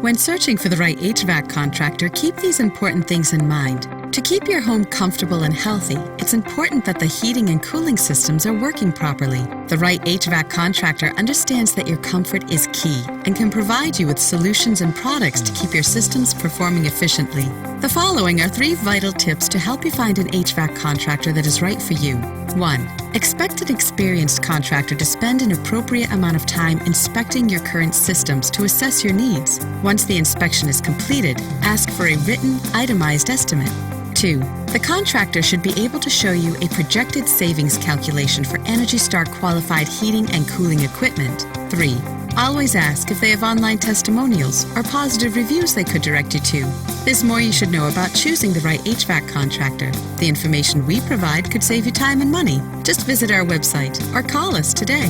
When searching for the right HVAC contractor, keep these important things in mind. To keep your home comfortable and healthy, it's important that the heating and cooling systems are working properly. The right HVAC contractor understands that your comfort is key and can provide you with solutions and products to keep your systems performing efficiently. The following are 3 vital tips to help you find an HVAC contractor that is right for you. 1. Expect an experienced contractor to spend an appropriate amount of time inspecting your current systems to assess your needs. Once the inspection is completed, ask for a written, itemized estimate. 2. The contractor should be able to show you a projected savings calculation for Energy Star qualified heating and cooling equipment. 3. Always ask if they have online testimonials or positive reviews they could direct you to. There's more you should know about choosing the right HVAC contractor. The information we provide could save you time and money. Just visit our website or call us today.